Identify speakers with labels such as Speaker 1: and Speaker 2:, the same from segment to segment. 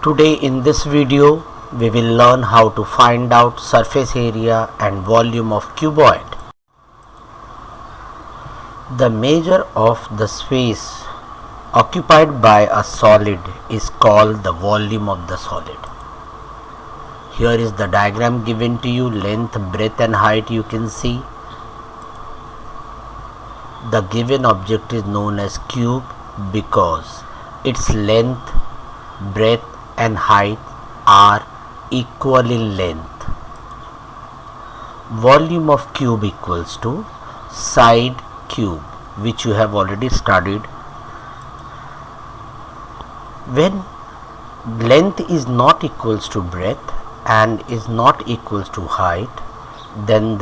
Speaker 1: Today in this video we will learn how to find out surface area and volume of cuboid. The measure of the space occupied by a solid is called the volume of the solid. Here is the diagram given to you, length, breadth and height you can see. The given object is known as cube because its length, breadth and height are equal in length. Volume of cube equals to side cube, which you have already studied. When length is not equals to breadth and is not equals to height, then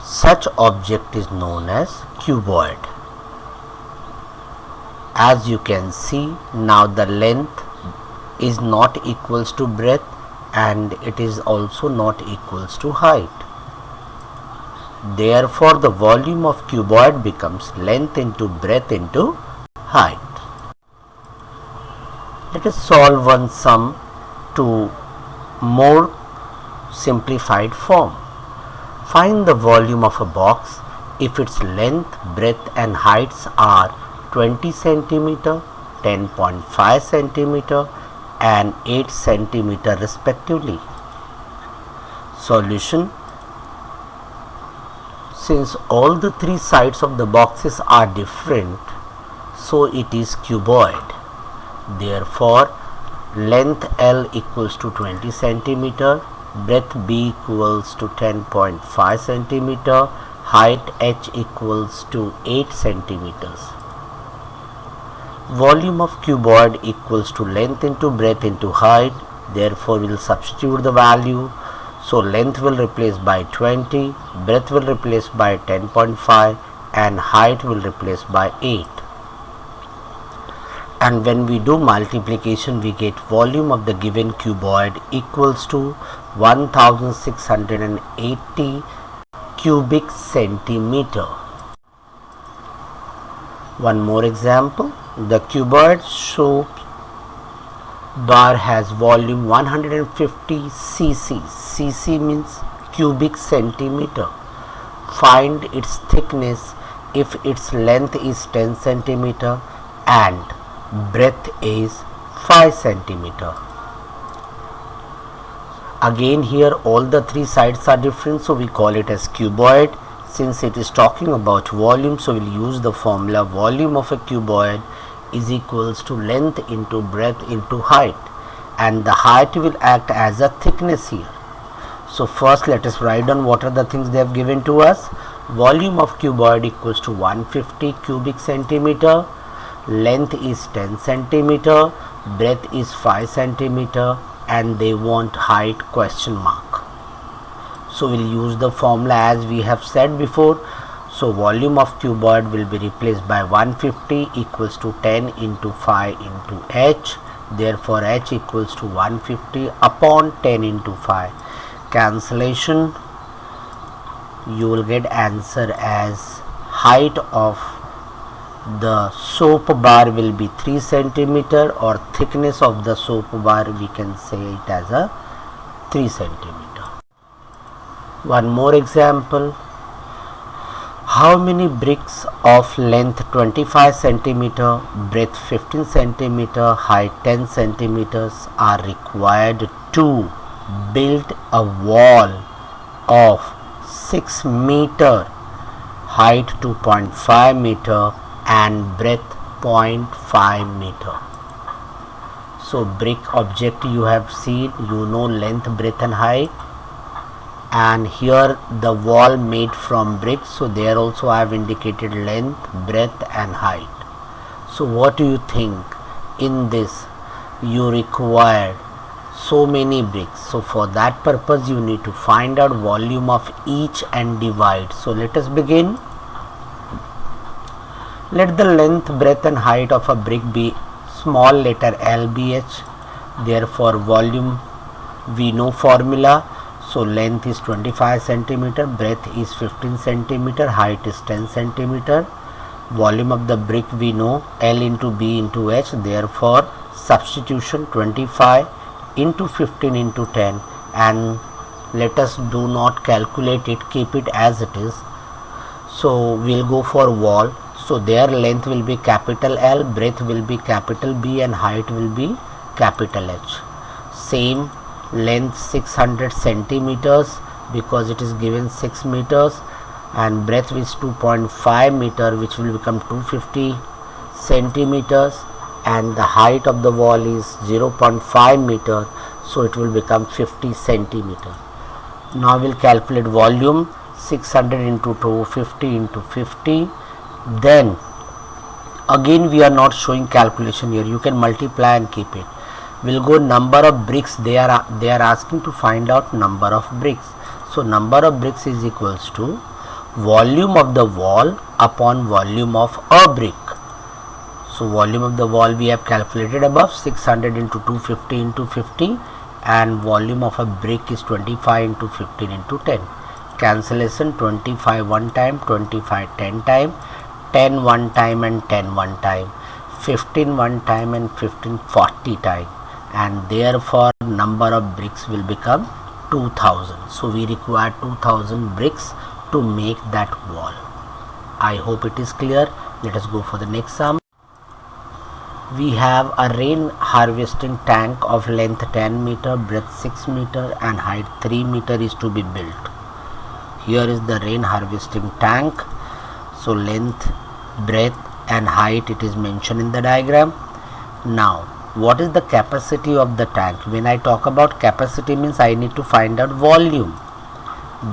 Speaker 1: such object is known as cuboid. As you can see, now the length is not equals to breadth and it is also not equals to height. Therefore, the volume of cuboid becomes length into breadth into height. Let us solve one sum to more simplified form. Find the volume of a box if its length, breadth and heights are 20 cm, 10.5 cm and 8 cm respectively. Solution. Since all the three sides of the boxes are different, so it is cuboid. Therefore, length L equals to 20 cm, breadth B equals to 10.5 cm, height H equals to 8 cm. Volume of cuboid equals to length into breadth into height. Therefore, we will substitute the value. So, length will replace by 20, breadth will replace by 10.5 and height will replace by 8. And when we do multiplication, we get volume of the given cuboid equals to 1680 cubic centimeter. One more example. The cuboid soap bar has volume 150 cc. Cc means cubic centimeter. Find its thickness if its length is 10 centimeter and breadth is 5 centimeter. Again, here all the three sides are different, so we call it as cuboid. Since it is talking about volume, so we'll use the formula volume of a cuboid is equals to length into breadth into height, and the height will act as a thickness here. So first let us write down what are the things they have given to us. Volume of cuboid equals to 150 cubic centimeter, length is 10 centimeter, breadth is 5 centimeter and they want height question mark. So we'll use the formula as we have said before. So volume of cuboid will be replaced by 150 equals to 10 into 5 into h. Therefore, h equals to 150 upon 10 into 5. Cancellation. You will get answer as height of the soap bar will be 3 centimeter, or thickness of the soap bar we can say it as a 3 centimeter. One more example. How many bricks of length 25 centimeter, breadth 15 centimeter, height 10 centimeters are required to build a wall of 6 meter, height 2.5 meter and breadth 0.5 meter. So brick object you have seen, you know length, breadth and height. And here the wall made from bricks, so there also I have indicated length, breadth and height. So what do you think? In this you require so many bricks, so for that purpose you need to find out volume of each and divide. So let us begin. Let the length, breadth and height of a brick be small letter LBH. Therefore volume we know formula. So length is 25 centimeter, breadth is 15 centimeter, height is 10 centimeter. Volume of the brick we know L into B into H, therefore substitution 25 into 15 into 10, and let us do not calculate it, keep it as it is. So we'll go for wall. So their length will be capital L, breadth will be capital B, and height will be capital H. Same length 600 centimeters because it is given 6 meters, and breadth is 2.5 meter, which will become 250 centimeters, and the height of the wall is 0.5 meter, so it will become 50 centimeter. Now we'll calculate volume. 600 into 250 into 50. Then again we are not showing calculation here, you can multiply and keep it. We'll go number of bricks. They are asking to find out number of bricks. So number of bricks is equals to volume of the wall upon volume of a brick. So volume of the wall we have calculated above, 600 into 250 into 50, and volume of a brick is 25 into 15 into 10. Cancellation, 25 one time, 25 10 time, 10 one time and 10 one time, 15 one time and 15 40 time, and therefore number of bricks will become 2000. So we require 2000 bricks to make that wall. I hope it is clear. Let us go for the next sum. We have a rain harvesting tank of length 10 meter, breadth 6 meter and height 3 meter is to be built. Here is the rain harvesting tank. So length, breadth and height it is mentioned in the diagram. Now what is the capacity of the tank? When I talk about capacity means I need to find out volume.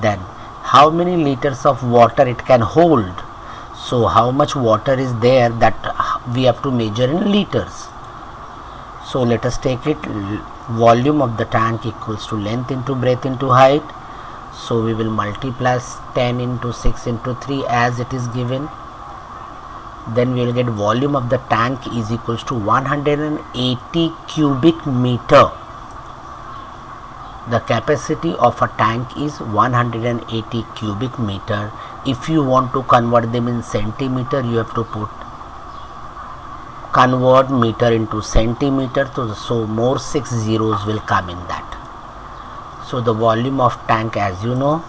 Speaker 1: Then how many liters of water it can hold? So how much water is there, that we have to measure in liters. So let us take it, volume of the tank equals to length into breadth into height. So we will multiply 10 into 6 into 3 as it is given. Then we will get volume of the tank is equals to 180 cubic meter. The capacity of a tank is 180 cubic meter. If you want to convert them in centimeter, you have to convert meter into centimeter. So more 6 zeros will come in that. So the volume of tank, as you know,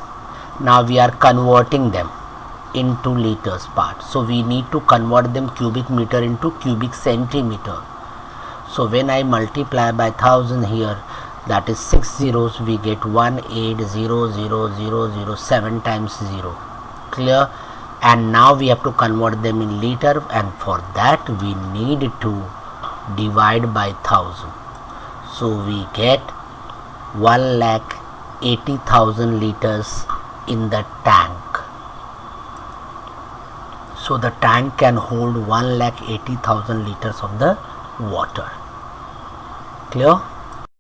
Speaker 1: now we are converting them into liters part. So we need to convert them cubic meter into cubic centimeter. So when I multiply by 1000 here, that is 6 zeros, we get 1800007 times 0. Clear? And now we have to convert them in liter, and for that we need to divide by 1000. So we get 1,80,000 liters in the tank. So the tank can hold 1,80,000 liters of the water. Clear?